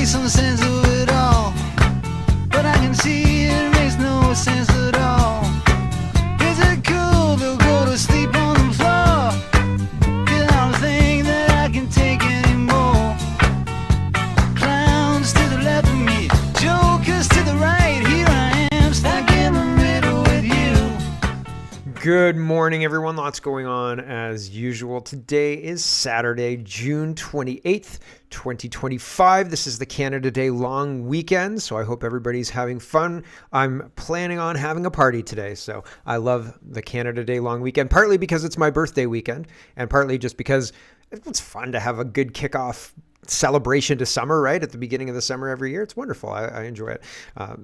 make some sense of it all, but I can see it makes no sense at all. Is it cool to go to sleep on the floor? 'Cause I don't think that I can take anymore. Clowns to the left of me, jokers to the right. Here I am, stuck in the middle with you. Good morning, everyone. Lots going on as usual. Today is Saturday, June 28th, 2025. This is the Canada Day long weekend, so I hope everybody's having fun. I'm planning on having a party today, so I love the Canada Day long weekend, partly because it's my birthday weekend, and partly just because it's fun to have a good kickoff celebration to summer, right? At the beginning of the summer every year. It's wonderful. I enjoy it.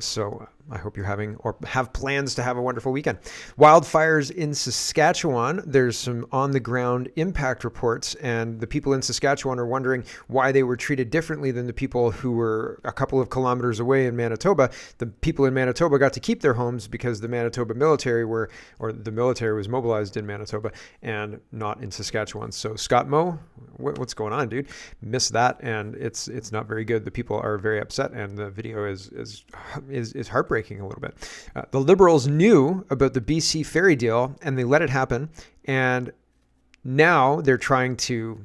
So I hope you're having or have plans to have a wonderful weekend. Wildfires in Saskatchewan. There's some on the ground impact reports, and the people in Saskatchewan are wondering why they were treated differently than the people who were a couple of kilometers away in Manitoba. The people in Manitoba got to keep their homes because the Manitoba military the military was mobilized in Manitoba and not in Saskatchewan. So Scott Moe, what's going on, dude? Missed that, and it's not very good. The people are very upset, and the video is heartbreaking a little bit. The Liberals knew about the BC ferry deal, and they let it happen, and now they're trying to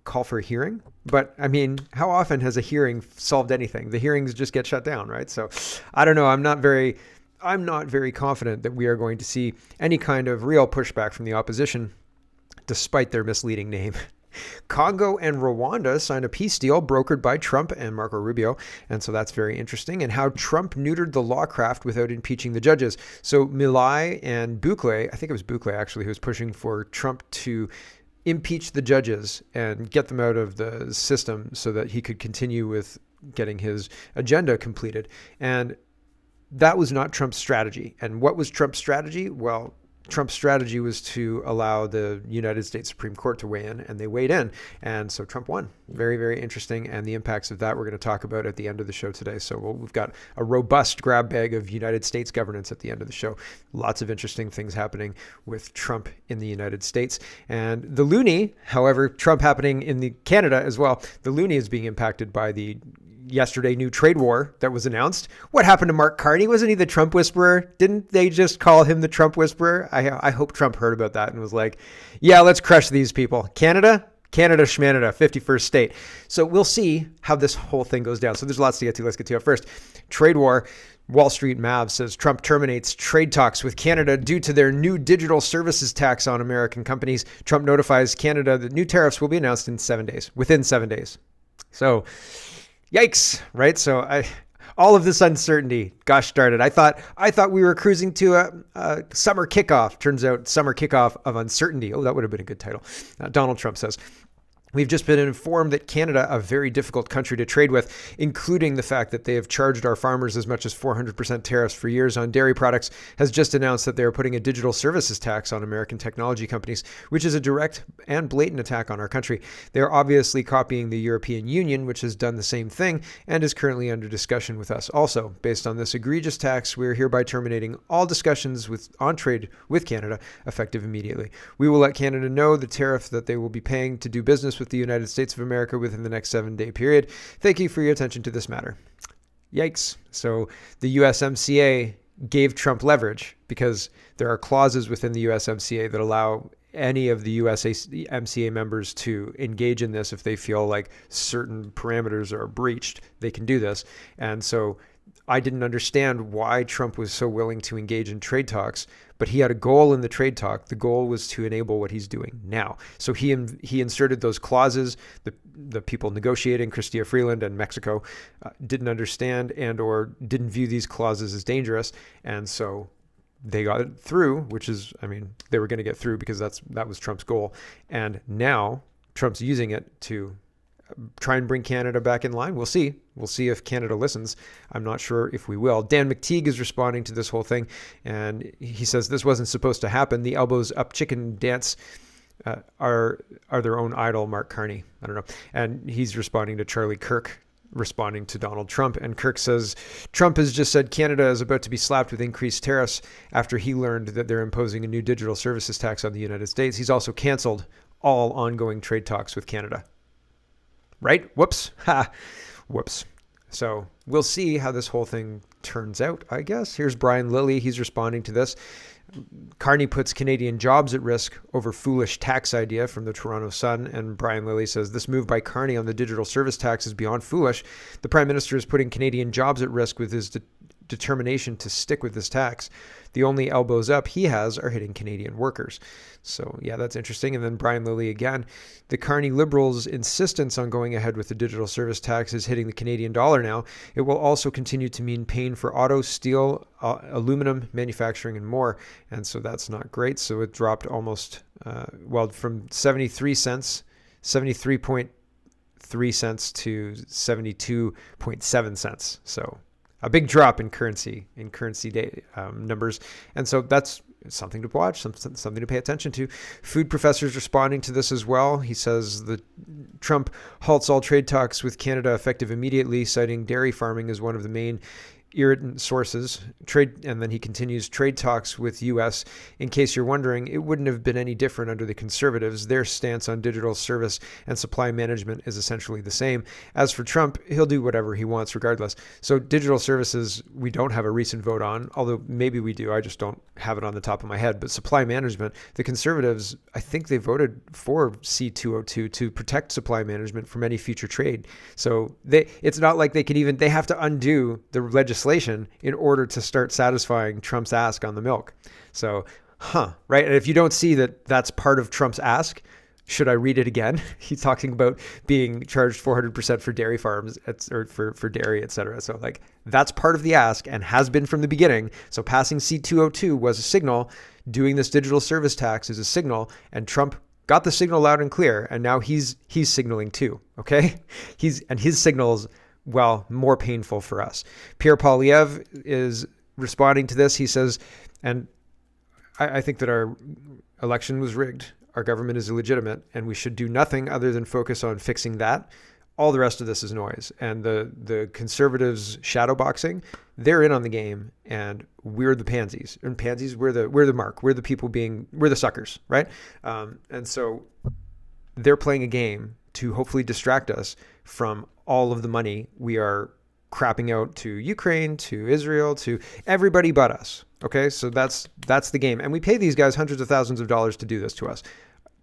call for a hearing. But I mean, how often has a hearing solved anything? The hearings just get shut down, right? So I don't know. I'm not very confident that we are going to see any kind of real pushback from the opposition, despite their misleading name. Congo and Rwanda signed a peace deal brokered by Trump and Marco Rubio. And so that's very interesting. And how Trump neutered the law craft without impeaching the judges. So Milei and Bukele, I think it was Bukele actually, who was pushing for Trump to impeach the judges and get them out of the system so that he could continue with getting his agenda completed. And that was not Trump's strategy. And what was Trump's strategy? Well, Trump's strategy was to allow the United States Supreme Court to weigh in, and they weighed in. And so Trump won. Very, very interesting. And the impacts of that we're going to talk about at the end of the show today. So we've got a robust grab bag of United States governance at the end of the show. Lots of interesting things happening with Trump in the United States. And the loonie, however, Trump happening in Canada as well. The loonie is being impacted by the yesterday new trade war that was announced. What happened to Mark Carney? Wasn't he the Trump whisperer? Didn't they just call him the Trump whisperer? I hope Trump heard about that and was like, yeah, let's crush these people. Canada, Schmanada, 51st state. So we'll see how this whole thing goes down. So there's lots to get to. Let's get to it first. Trade war. Wall Street Mav says Trump terminates trade talks with Canada due to their new digital services tax on American companies. Trump notifies Canada that new tariffs will be announced within 7 days. So yikes, right? So all of this uncertainty, gosh darn it. I thought we were cruising to a summer kickoff. Turns out summer kickoff of uncertainty. Oh, that would have been a good title. Donald Trump says, we've just been informed that Canada, a very difficult country to trade with, including the fact that they have charged our farmers as much as 400% tariffs for years on dairy products, has just announced that they are putting a digital services tax on American technology companies, which is a direct and blatant attack on our country. They are obviously copying the European Union, which has done the same thing and is currently under discussion with us. Also, based on this egregious tax, we are hereby terminating all discussions on trade with Canada, effective immediately. We will let Canada know the tariff that they will be paying to do business with the United States of America within the next 7-day period. Thank you for your attention to this matter. Yikes. So the USMCA gave Trump leverage because there are clauses within the USMCA that allow any of the USMCA members to engage in this if they feel like certain parameters are breached. They can do this. And so I didn't understand why Trump was so willing to engage in trade talks, but he had a goal in the trade talk. The goal was to enable what he's doing now. So he inserted those clauses. The people negotiating, Chrystia Freeland and Mexico, didn't understand and or didn't view these clauses as dangerous. And so they got it through, which is, I mean, they were going to get through because that was Trump's goal. And now Trump's using it to try and bring Canada back in line. We'll see. We'll see if Canada listens. I'm not sure if we will. Dan McTeague is responding to this whole thing, and he says this wasn't supposed to happen. The elbows up chicken dance are their own idol, Mark Carney. I don't know. And he's responding to Charlie Kirk, responding to Donald Trump. And Kirk says, Trump has just said Canada is about to be slapped with increased tariffs after he learned that they're imposing a new digital services tax on the United States. He's also canceled all ongoing trade talks with Canada. Right? Whoops. Ha. Whoops. So we'll see how this whole thing turns out, I guess. Here's Brian Lilly. He's responding to this. Carney puts Canadian jobs at risk over foolish tax idea from the Toronto Sun. And Brian Lilly says, this move by Carney on the digital service tax is beyond foolish. The Prime Minister is putting Canadian jobs at risk with his determination to stick with this tax. The only elbows up he has are hitting Canadian workers. So yeah, that's interesting. And then Brian Lilly again, the Carney Liberals' insistence on going ahead with the digital service tax is hitting the Canadian dollar now. It will also continue to mean pain for auto, steel, aluminum, manufacturing, and more. And so that's not great. So it dropped almost, from 73 cents, 73.3 cents to 72.7 cents. So a big drop in currency day numbers. And so that's something to watch, something to pay attention to. Food professors responding to this as well. He says that Trump halts all trade talks with Canada effective immediately, citing dairy farming as one of the main irritant sources. And then he continues, trade talks with U.S. In case you're wondering, it wouldn't have been any different under the Conservatives. Their stance on digital service and supply management is essentially the same. As for Trump, he'll do whatever he wants regardless. So digital services, we don't have a recent vote on, although maybe we do. I just don't have it on the top of my head. But supply management, the Conservatives, I think they voted for C-202 to protect supply management from any future trade. So it's not like they have to undo the legislation in order to start satisfying Trump's ask on the milk. So, right? And if you don't see that that's part of Trump's ask, should I read it again? He's talking about being charged 400% for dairy farms or for dairy, et cetera. So like that's part of the ask and has been from the beginning. So passing C-202 was a signal. Doing this digital service tax is a signal, and Trump got the signal loud and clear. And now he's signaling too. Okay. His signals, well, more painful for us. Pierre Poilievre is responding to this. He says, and I think that our election was rigged. Our government is illegitimate, and we should do nothing other than focus on fixing that. All the rest of this is noise. And the Conservatives shadowboxing, they're in on the game, and we're the pansies. And pansies, we're the mark. We're the suckers, right? And so they're playing a game to hopefully distract us from all of the money we are crapping out to Ukraine, to Israel, to everybody but us. Okay, so that's the game. And we pay these guys hundreds of thousands of dollars to do this to us.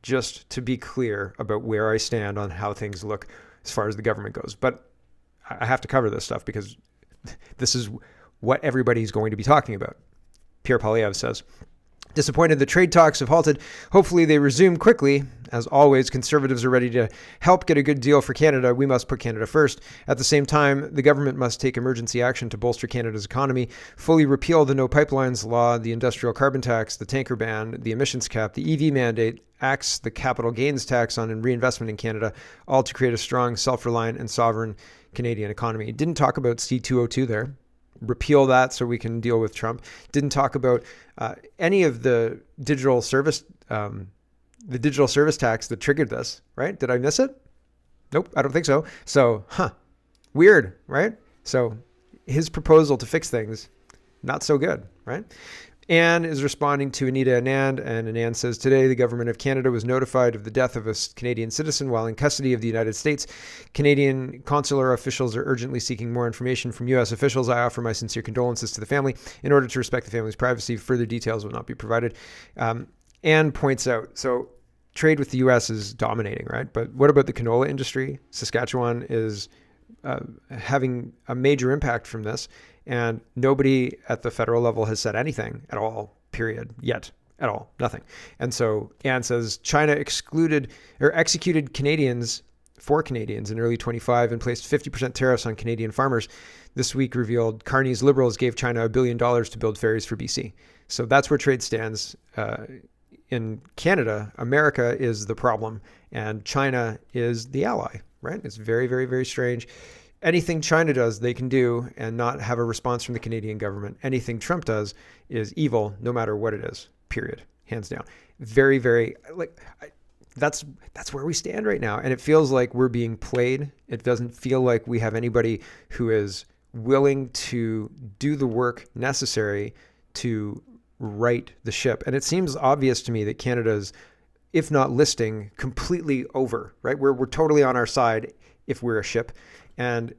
Just to be clear about where I stand on how things look as far as the government goes. But I have to cover this stuff because this is what everybody's going to be talking about. Pierre Poilievre says, disappointed the trade talks have halted. Hopefully they resume quickly. As always, Conservatives are ready to help get a good deal for Canada. We must put Canada first. At the same time, the government must take emergency action to bolster Canada's economy, fully repeal the No Pipelines law, the industrial carbon tax, the tanker ban, the emissions cap, the EV mandate, axe the capital gains tax on reinvestment in Canada, all to create a strong, self-reliant and sovereign Canadian economy. Didn't talk about C-202 there. Repeal that so we can deal with Trump. Didn't talk about any of the digital service tax that triggered this, right? Did I miss it? Nope, I don't think so. So, weird, right? So his proposal to fix things, not so good, right? Anne is responding to Anita Anand, and Anand says, today the government of Canada was notified of the death of a Canadian citizen while in custody of the United States. Canadian consular officials are urgently seeking more information from U.S. officials. I offer my sincere condolences to the family. In order to respect the family's privacy, further details will not be provided. Anne points out, so trade with the U.S. is dominating, right? But what about the canola industry? Saskatchewan is having a major impact from this. And nobody at the federal level has said anything at all, period, yet, at all, nothing. And so Anne says China executed four Canadians in early 25 and placed 50% tariffs on Canadian farmers. This week revealed Carney's Liberals gave China $1 billion to build ferries for BC. So that's where trade stands. In Canada, America is the problem and China is the ally, right? It's very, very, very strange. Anything China does, they can do and not have a response from the Canadian government. Anything Trump does is evil, no matter what it is, period, hands down. Very, very, that's where we stand right now. And it feels like we're being played. It doesn't feel like we have anybody who is willing to do the work necessary to right the ship. And it seems obvious to me that Canada's, if not listing, completely over, right? We're totally on our side if we're a ship. And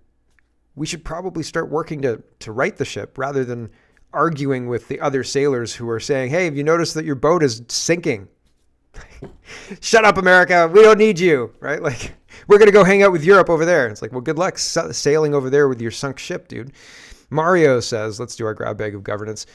we should probably start working to right the ship rather than arguing with the other sailors who are saying, hey, have you noticed that your boat is sinking? Shut up, America. We don't need you, right? Like, we're going to go hang out with Europe over there. It's like, well, good luck sailing over there with your sunk ship, dude. Mario says, let's do our grab bag of governance.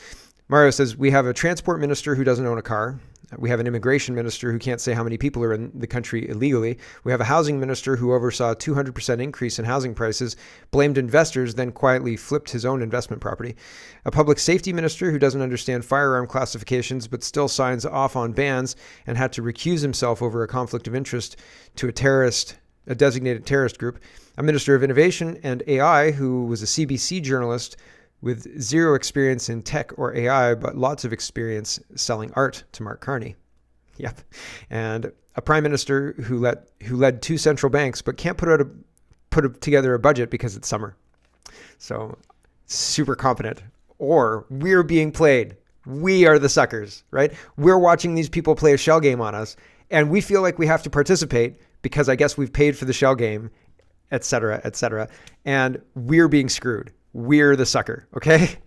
Mario says, we have a transport minister who doesn't own a car. We have an immigration minister who can't say how many people are in the country illegally. We have a housing minister who oversaw a 200% increase in housing prices, blamed investors, then quietly flipped his own investment property. A public safety minister who doesn't understand firearm classifications but still signs off on bans and had to recuse himself over a conflict of interest to a designated terrorist group. A minister of innovation and AI who was a CBC journalist with zero experience in tech or AI, but lots of experience selling art to Mark Carney. Yep. And a prime minister who led two central banks, but can't put together a budget because it's summer. So super competent. Or we're being played. We are the suckers, right? We're watching these people play a shell game on us, and we feel like we have to participate because I guess we've paid for the shell game, et cetera, et cetera. And we're being screwed. We're the sucker, okay?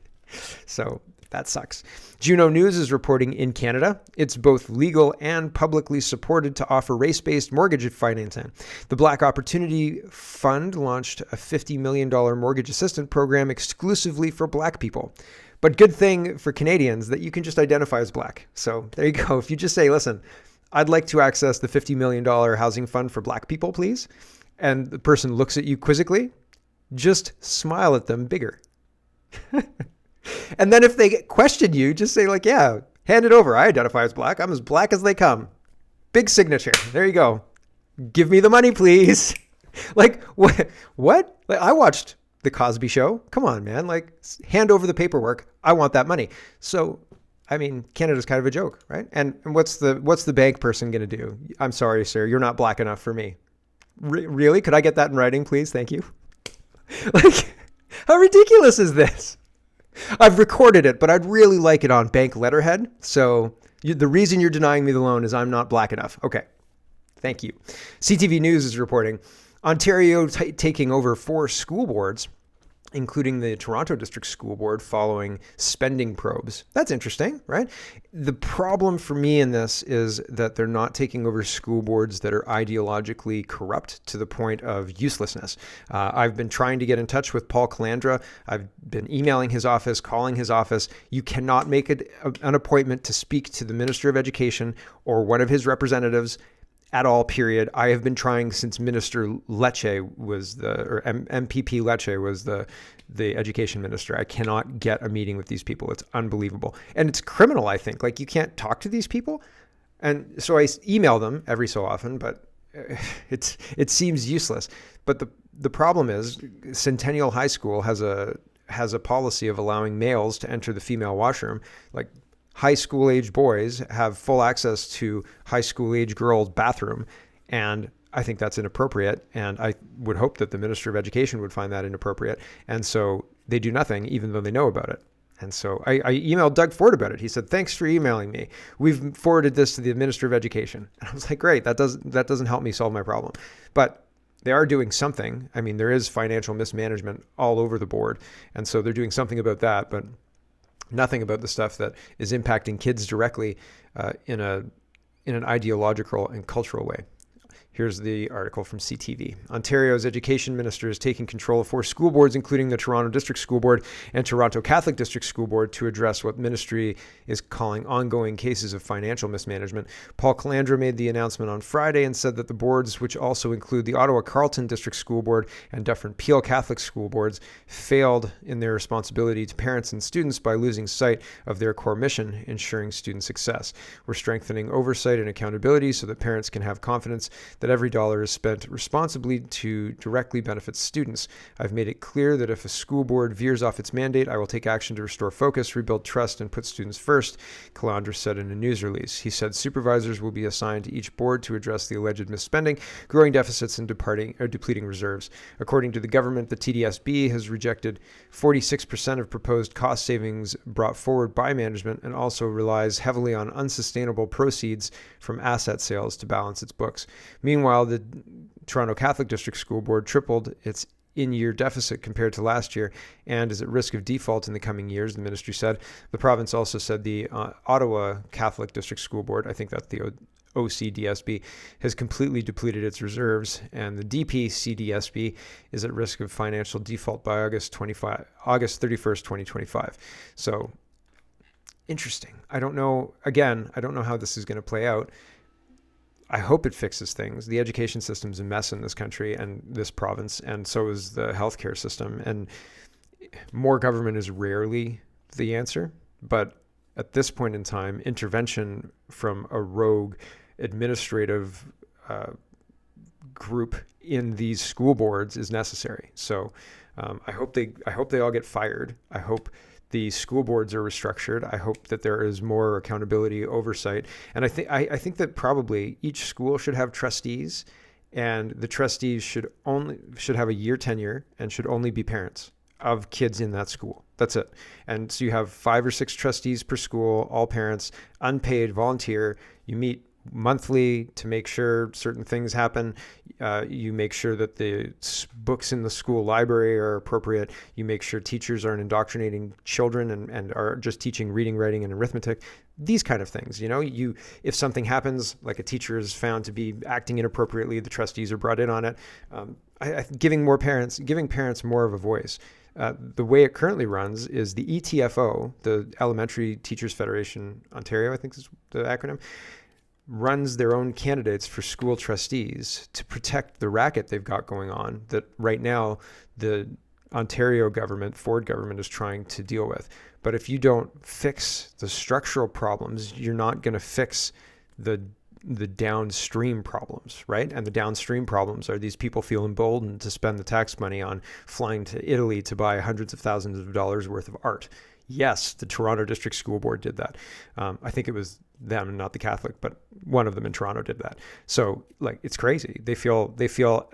So that sucks. Juno News is reporting in Canada, it's both legal and publicly supported to offer race-based mortgage financing. The Black Opportunity Fund launched a $50 million mortgage assistance program exclusively for Black people. But good thing for Canadians that you can just identify as Black. So there you go. If you just say, listen, I'd like to access the $50 million housing fund for Black people, please. And the person looks at you quizzically, just smile at them bigger. And then if they question you, just say like, yeah, hand it over. I identify as Black. I'm as Black as they come. Big signature. There you go. Give me the money, please. Like, what? Like, I watched The Cosby Show. Come on, man. Like, hand over the paperwork. I want that money. So, I mean, Canada's kind of a joke, right? And what's the bank person going to do? I'm sorry, sir. You're not Black enough for me. Really? Could I get that in writing, please? Thank you. Like, how ridiculous is this? I've recorded it, but I'd really like it on bank letterhead. So the reason you're denying me the loan is I'm not Black enough. Okay. Thank you. CTV News is reporting Ontario taking over 4 school boards, including the Toronto District School Board, following spending probes. That's interesting, right? The problem for me in this is that they're not taking over school boards that are ideologically corrupt to the point of uselessness. I've been trying to get in touch with Paul Calandra. I've been emailing his office, calling his office. You cannot make an appointment to speak to the Minister of Education or one of his representatives at all, period. I have been trying since Minister Lecce was MPP Lecce was the education minister. I cannot get a meeting with these people. It's unbelievable. And it's criminal, I think. Like, you can't talk to these people. And so I email them every so often, but it seems useless. But the problem is Centennial High School has a policy of allowing males to enter the female washroom. Like, high school age boys have full access to high school age girls' bathroom. And I think that's inappropriate. And I would hope that the Minister of Education would find that inappropriate. And so they do nothing, even though they know about it. And so I emailed Doug Ford about it. He said, thanks for emailing me. We've forwarded this to the Minister of Education. And I was like, great, that doesn't help me solve my problem. But they are doing something. I mean, there is financial mismanagement all over the board. And so they're doing something about that. But nothing about the stuff that is impacting kids directly in an ideological and cultural way. Here's the article from CTV. Ontario's education minister is taking control of 4 school boards, including the Toronto District School Board and Toronto Catholic District School Board, to address what ministry is calling ongoing cases of financial mismanagement. Paul Calandra made the announcement on Friday and said that the boards, which also include the Ottawa Carleton District School Board and Dufferin Peel Catholic School Boards, failed in their responsibility to parents and students by losing sight of their core mission, ensuring student success. We're strengthening oversight and accountability so that parents can have confidence that every dollar is spent responsibly to directly benefit students. I've made it clear that if a school board veers off its mandate, I will take action to restore focus, rebuild trust, and put students first, Calandra said in a news release. He said supervisors will be assigned to each board to address the alleged misspending, growing deficits, and depleting reserves. According to the government, the TDSB has rejected 46% of proposed cost savings brought forward by management and also relies heavily on unsustainable proceeds from asset sales to balance its books. Meanwhile, the Toronto Catholic District School Board tripled its in-year deficit compared to last year and is at risk of default in the coming years, the ministry said. The province also said the Ottawa Catholic District School Board, I think that's the OCDSB, has completely depleted its reserves, and the DPCDSB is at risk of financial default by August 31st, 2025. So interesting. I don't know how this is going to play out. I hope it fixes things. The education system's a mess in this country and this province, and so is the healthcare system. And more government is rarely the answer. But at this point in time, intervention from a rogue administrative group in these school boards is necessary. So I hope they all get fired. I hope the school boards are restructured. I hope that there is more accountability, oversight. And I think that probably each school should have trustees, and the trustees should have a year tenure and should only be parents of kids in that school. That's it. And so you have 5 or 6 trustees per school, all parents, unpaid, volunteer. You meet monthly to make sure certain things happen. You make sure that the books in the school library are appropriate. You make sure teachers aren't indoctrinating children and are just teaching reading, writing, and arithmetic. These kind of things, if something happens, like a teacher is found to be acting inappropriately, the trustees are brought in on it. Giving parents more of a voice. The way it currently runs is the ETFO, the Elementary Teachers Federation Ontario, I think is the acronym, runs their own candidates for school trustees to protect the racket they've got going on that right now the Ontario government, Ford government, is trying to deal with. But if you don't fix the structural problems, you're not going to fix the downstream problems, right? And the downstream problems are these people feel emboldened to spend the tax money on flying to Italy to buy hundreds of thousands of dollars worth of art. Yes, the Toronto District School Board did that. I think it was them and not the Catholic, but one of them in Toronto did that. So it's crazy. They feel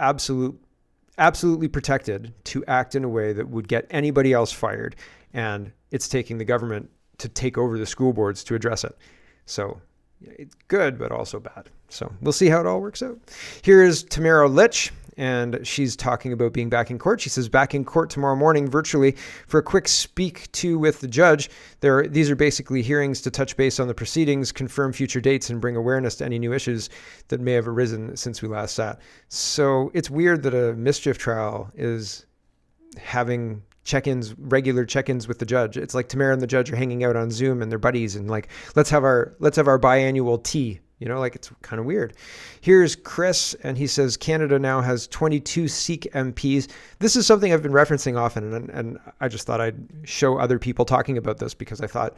absolutely protected to act in a way that would get anybody else fired. And it's taking the government to take over the school boards to address it. So it's good, but also bad. So we'll see how it all works out. Here is Tamara Litch, and she's talking about being back in court. She says, back in court tomorrow morning virtually for a quick speak to with the judge. These are basically hearings to touch base on the proceedings, confirm future dates, and bring awareness to any new issues that may have arisen since we last sat. So it's weird that a mischief trial is having regular check-ins with the judge. It's like Tamara and the judge are hanging out on Zoom and they're buddies and let's have our biannual tea. It's kind of weird. Here's Chris, and he says Canada now has 22 Sikh MPs. This is something I've been referencing often, and I just thought I'd show other people talking about this because I thought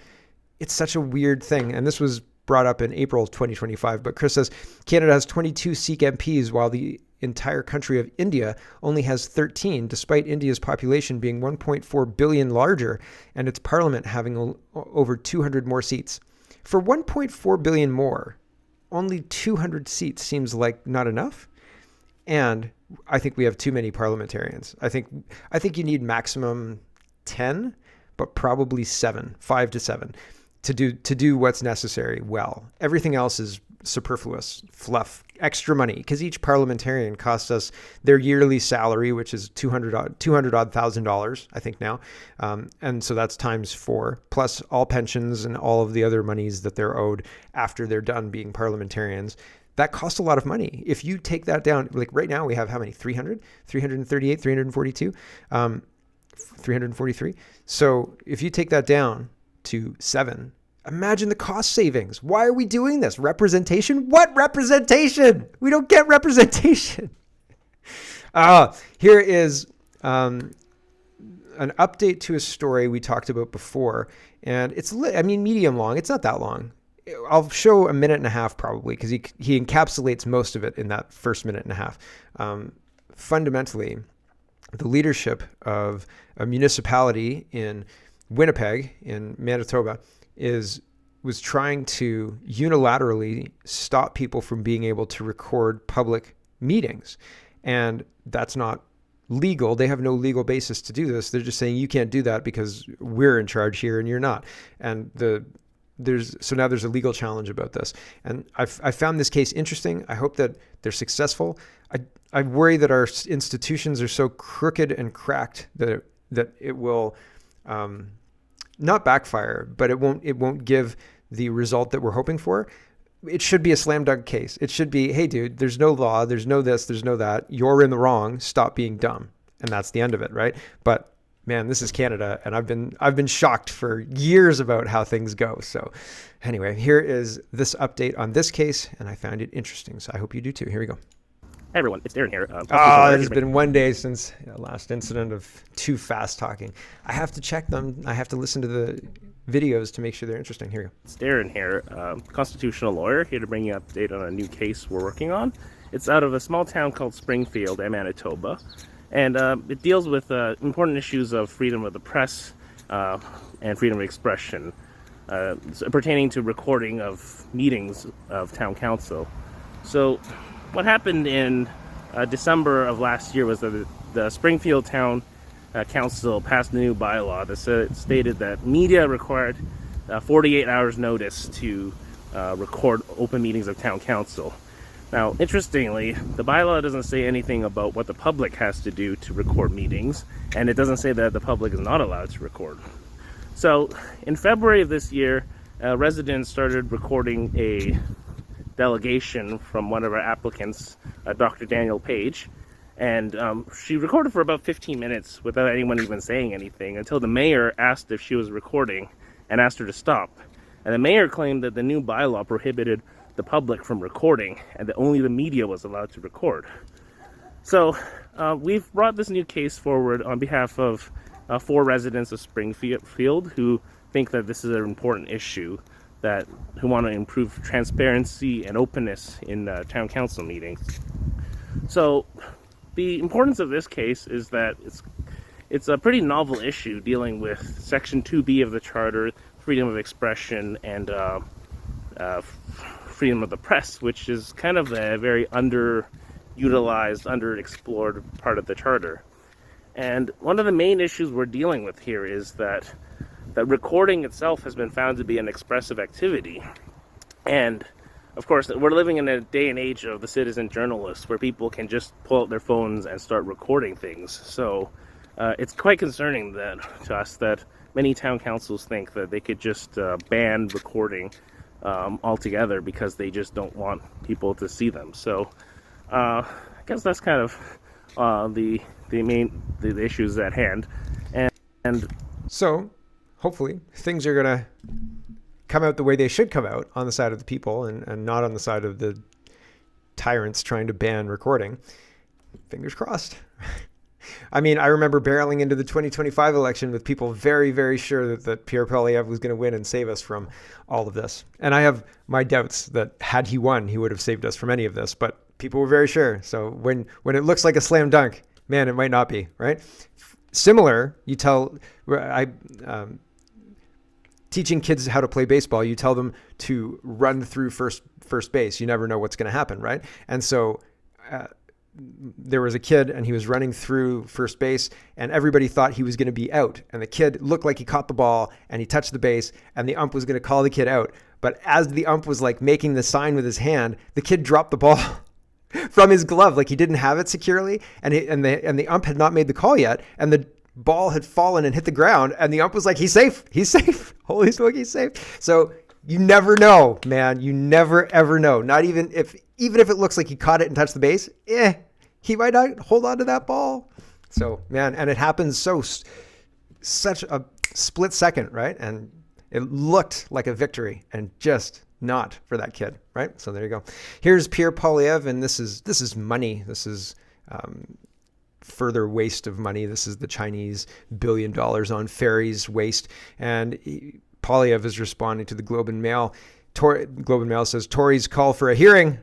it's such a weird thing. And this was brought up in April 2025. But Chris says Canada has 22 Sikh MPs while the entire country of India only has 13, despite India's population being 1.4 billion larger and its parliament having over 200 more seats. For 1.4 billion more, only 200 seats seems like not enough. And I think we have too many parliamentarians. I think you need maximum 10, but probably 5 to 7 to do what's necessary well. Everything else is superfluous fluff, extra money, because each parliamentarian costs us their yearly salary, which is $200,000, I think now. And so that's times 4, plus all pensions and all of the other monies that they're owed after they're done being parliamentarians. That costs a lot of money. If you take that down, like right now we have how many? 300, 338, 342, 343. So if you take that down to 7, imagine the cost savings. Why are we doing this? Representation? What representation? We don't get representation. Here is an update to a story we talked about before. And it's, medium long. It's not that long. I'll show a minute and a half probably because he encapsulates most of it in that first minute and a half. Fundamentally, the leadership of a municipality in Winnipeg in Manitoba was trying to unilaterally stop people from being able to record public meetings. And that's not legal. They have no legal basis to do this. They're just saying you can't do that because we're in charge here and you're not. And now there's a legal challenge about this. And I found this case interesting. I hope that they're successful. I worry that our institutions are so crooked and cracked that it will not backfire, but it won't give the result that we're hoping for. It should be a slam dunk case. It should be, hey, dude, there's no law, there's no this, there's no that. You're in the wrong. Stop being dumb, and that's the end of it, right? But man, this is Canada, and I've been shocked for years about how things go. So anyway, here is this update on this case, and I found it interesting. So I hope you do too. Here we go. Hey everyone, it's Darren here. It's been one day since the last incident of too fast talking. I have to check them. I have to listen to the videos to make sure they're interesting. Here we go. It's Darren here, constitutional lawyer, here to bring you an update on a new case we're working on. It's out of a small town called Springfield, Manitoba, and it deals with important issues of freedom of the press and freedom of expression pertaining to recording of meetings of town council. So what happened in December of last year was that the Springfield Town Council passed a new bylaw that stated that media required 48 hours notice to record open meetings of town council. Now, interestingly, the bylaw doesn't say anything about what the public has to do to record meetings, and it doesn't say that the public is not allowed to record. So, in February of this year, residents started recording a delegation from one of our applicants, Dr. Daniel Page, and she recorded for about 15 minutes without anyone even saying anything until the mayor asked if she was recording and asked her to stop. And the mayor claimed that the new bylaw prohibited the public from recording and that only the media was allowed to record. So we've brought this new case forward on behalf of 4 residents of Springfield who think that this is an important issue, who want to improve transparency and openness in town council meetings. So the importance of this case is that it's a pretty novel issue dealing with Section 2B of the Charter, freedom of expression, and freedom of the press, which is kind of a very underutilized, underexplored part of the Charter. And one of the main issues we're dealing with here is that recording itself has been found to be an expressive activity. And of course, we're living in a day and age of the citizen journalists where people can just pull out their phones and start recording things. So it's quite concerning to us that many town councils think that they could just ban recording altogether because they just don't want people to see them. So I guess that's kind of the issues at hand. And so hopefully things are going to come out the way they should come out, on the side of the people and not on the side of the tyrants trying to ban recording. Fingers crossed. I mean, I remember barreling into the 2025 election with people very, very sure that Pierre Poilievre was going to win and save us from all of this. And I have my doubts that had he won, he would have saved us from any of this. But people were very sure. So when it looks like a slam dunk, man, it might not be, right? Similar, teaching kids how to play baseball, you tell them to run through first base. You never know what's going to happen, right? And so there was a kid and he was running through first base and everybody thought he was going to be out. And the kid looked like he caught the ball and he touched the base and the ump was going to call the kid out. But as the ump was like making the sign with his hand, the kid dropped the ball from his glove, like he didn't have it securely. And the ump had not made the call yet. And the ball had fallen and hit the ground and the ump was like, he's safe. Holy smoke, he's safe. So you never know, man. You never, ever know. Not even if it looks like he caught it and touched the base, he might not hold on to that ball. So, man, and it happens such a split second, right? And it looked like a victory and just not for that kid, right? So there you go. Here's Pierre Poilievre, and this is money. This is further waste of money. This is the Chinese $1 billion on ferries waste. And Poilievre is responding to the Globe and Mail. Globe and Mail says, Tories call for a hearing.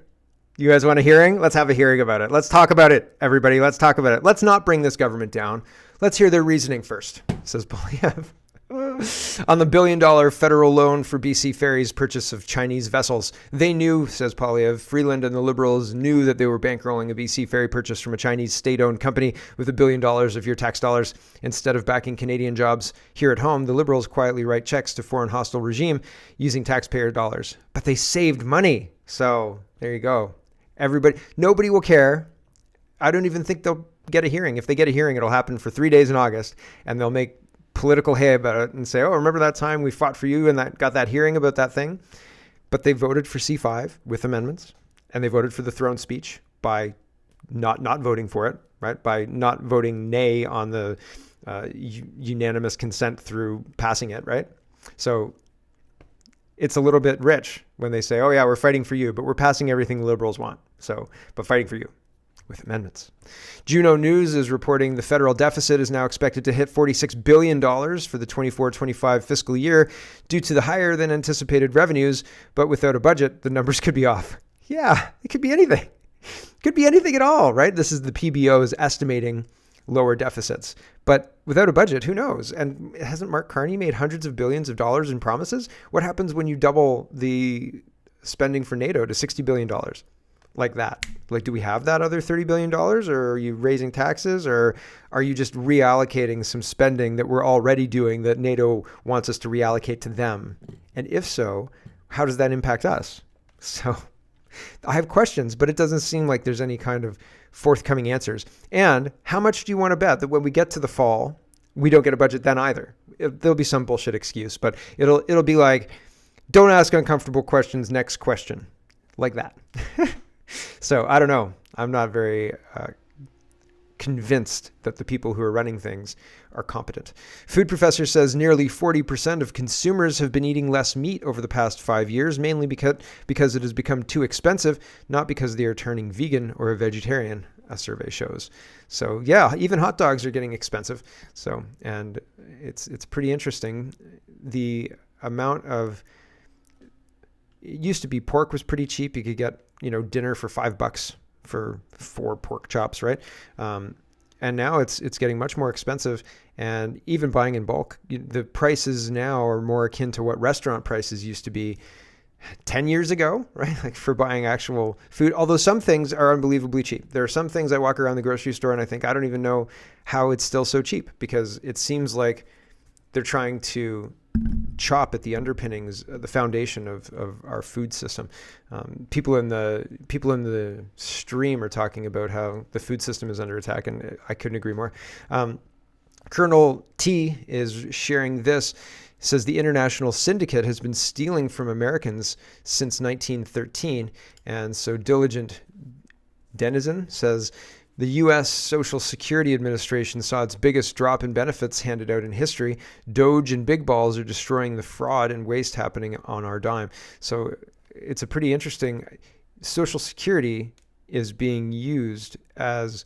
You guys want a hearing? Let's have a hearing about it. Let's talk about it, everybody. Let's talk about it. Let's not bring this government down. Let's hear their reasoning first, says Poilievre. On the $1 billion federal loan for BC Ferries' purchase of Chinese vessels. They knew, says Poilievre, Freeland and the Liberals knew that they were bankrolling a BC ferry purchase from a Chinese state-owned company with $1 billion of your tax dollars. Instead of backing Canadian jobs here at home, the Liberals quietly write checks to foreign hostile regime using taxpayer dollars. But they saved money. So there you go. Nobody will care I don't even think they'll get a hearing. If they get a hearing, it'll happen for 3 days in August, and they'll make political hay about it and say, oh, remember that time we fought for you and that got that hearing about that thing? But they voted for C5 with amendments, and they voted for the throne speech by not voting for it, right? By not voting nay on the unanimous consent through passing it, right? So it's a little bit rich when they say, oh yeah, we're fighting for you, but we're passing everything the liberals want. So, but fighting for you with amendments. Juno News is reporting the federal deficit is now expected to hit $46 billion for the 24-25 fiscal year due to the higher than anticipated revenues, but without a budget, the numbers could be off. Yeah, it could be anything. It could be anything at all, right? This is the PBO is estimating lower deficits, but without a budget, who knows? And hasn't Mark Carney made hundreds of billions of dollars in promises? What happens when you double the spending for NATO to $60 billion? Like that? Like, do we have that other $30 billion, or are you raising taxes, or are you just reallocating some spending that we're already doing that NATO wants us to reallocate to them? And if so, how does that impact us? So I have questions, but it doesn't seem like there's any kind of forthcoming answers. And how much do you want to bet that when we get to the fall, we don't get a budget then either? There'll be some bullshit excuse, but it'll be like, don't ask uncomfortable questions, next question. Like that. So I don't know. I'm not very convinced that the people who are running things are competent. Food Professor says nearly 40% of consumers have been eating less meat over the past 5 years, mainly because it has become too expensive, not because they are turning vegan or a vegetarian, a survey shows. So yeah, even hot dogs are getting expensive. So, and it's pretty interesting. The amount of, it used to be pork was pretty cheap. You could get, dinner for $5 for 4 pork chops, right? And now it's getting much more expensive, and even buying in bulk, the prices now are more akin to what restaurant prices used to be 10 years ago, right? Like for buying actual food, although some things are unbelievably cheap. There are some things I walk around the grocery store and I think, I don't even know how it's still so cheap, because it seems like they're trying to chop at the underpinnings, the foundation of our food system. People in the stream are talking about how the food system is under attack, and I couldn't agree more. Colonel T is sharing this. Says the international syndicate has been stealing from Americans since 1913, and so Diligent Denizen says the U.S. Social Security Administration saw its biggest drop in benefits handed out in history. Doge and big balls are destroying the fraud and waste happening on our dime. So it's a pretty interesting. Social Security is being used as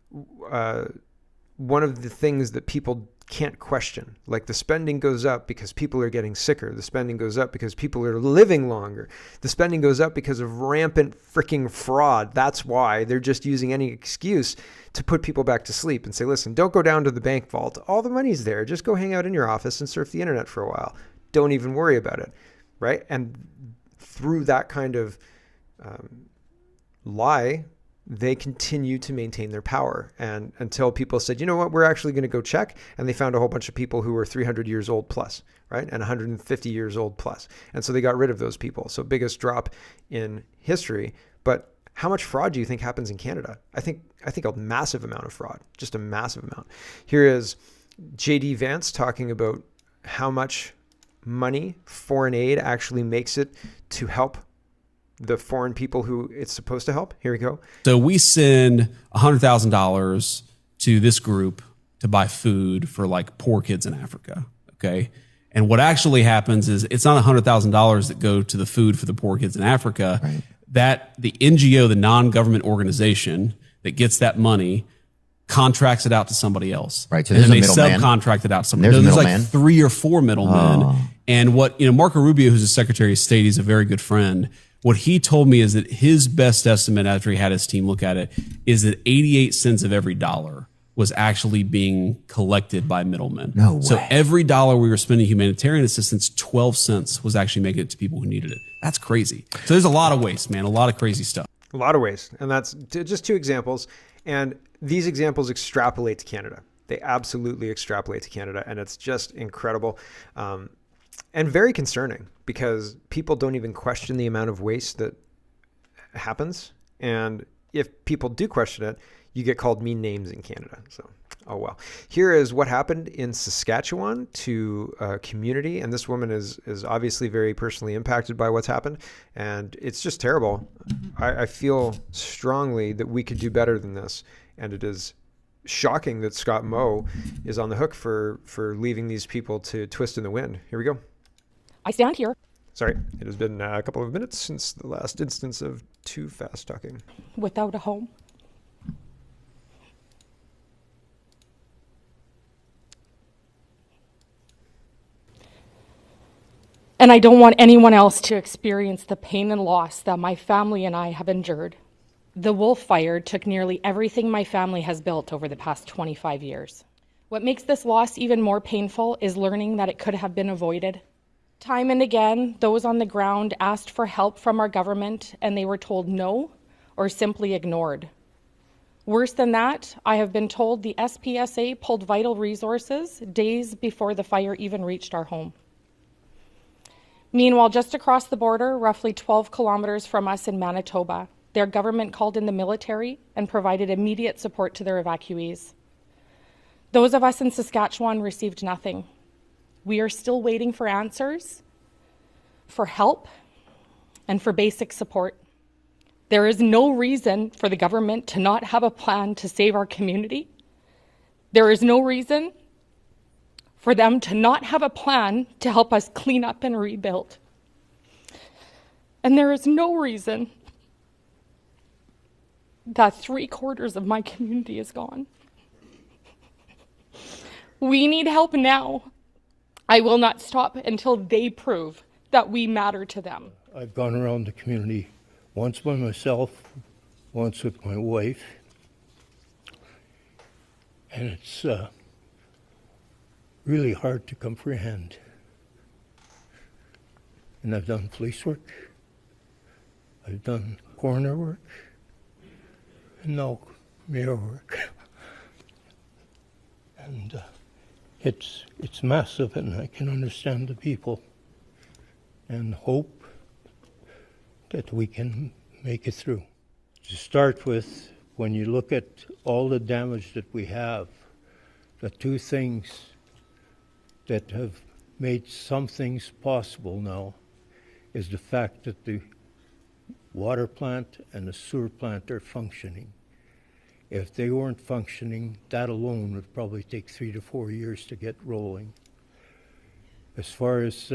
one of the things that people can't question. Like the spending goes up because people are getting sicker. The spending goes up because people are living longer. The spending goes up because of rampant freaking fraud. That's why they're just using any excuse to put people back to sleep and say, listen, don't go down to the bank vault. All the money's there. Just go hang out in your office and surf the internet for a while. Don't even worry about it, right? And through that kind of lie, they continue to maintain their power. And until people said, you know what, we're actually going to go check. And they found a whole bunch of people who were 300 years old plus, right? And 150 years old plus. And so they got rid of those people. So biggest drop in history. But how much fraud do you think happens in Canada? I think a massive amount of fraud, just a massive amount. Here is JD Vance talking about how much money foreign aid actually makes it to help the foreign people who it's supposed to help. Here we go. So we send $100,000 to this group to buy food for like poor kids in Africa. Okay. And what actually happens is it's not $100,000 that go to the food for the poor kids in Africa. Right. That the NGO, the non-government organization that gets that money, contracts it out to somebody else. Right. So and then they there's a middleman. subcontract it out to somebody. There's a There's like middleman. 3 or 4 middlemen. Oh. And what, Marco Rubio, who's the Secretary of State, he's a very good friend. What he told me is that his best estimate after he had his team look at it is that 88 cents of every dollar was actually being collected by middlemen. No way. So every dollar we were spending humanitarian assistance, 12 cents was actually making it to people who needed it. That's crazy. So there's a lot of waste, man, a lot of crazy stuff. A lot of waste. And that's just 2 examples. And these examples extrapolate to Canada. They absolutely extrapolate to Canada. And it's just incredible. And very concerning, because people don't even question the amount of waste that happens. And if people do question it, you get called mean names in Canada. So, oh well. Here is what happened in Saskatchewan to a community, and this woman is obviously very personally impacted by what's happened, and it's just terrible. I feel strongly that we could do better than this, and it is shocking that Scott Moe is on the hook for leaving these people to twist in the wind. Here we go. I stand here Sorry, it has been a couple of minutes since the last instance of too fast talking. without a home. And I don't want anyone else to experience the pain and loss that my family and I have endured. The wolf fire took nearly everything my family has built over the past 25 years. What makes this loss even more painful is learning that it could have been avoided. Time and again, those on the ground asked for help from our government and they were told no or simply ignored. Worse than that, I have been told the SPSA pulled vital resources days before the fire even reached our home. Meanwhile, just across the border, roughly 12 kilometers from us in Manitoba, their government called in the military and provided immediate support to their evacuees. Those of us in Saskatchewan received nothing. We are still waiting for answers, for help, and for basic support. There is no reason for the government to not have a plan to save our community. There is no reason for them to not have a plan to help us clean up and rebuild. And there is no reason that 3/4 of my community is gone. We need help now. I will not stop until they prove that we matter to them. I've gone around the community once by myself, once with my wife, and it's really hard to comprehend. And I've done police work, I've done coroner work, and now mayor work. And it's massive, and I can understand the people and hope that we can make it through. To start with, when you look at all the damage that we have, the two things that have made some things possible now is the fact that the water plant and the sewer plant are functioning. If they weren't functioning, that alone would probably take 3 to 4 years to get rolling. As far as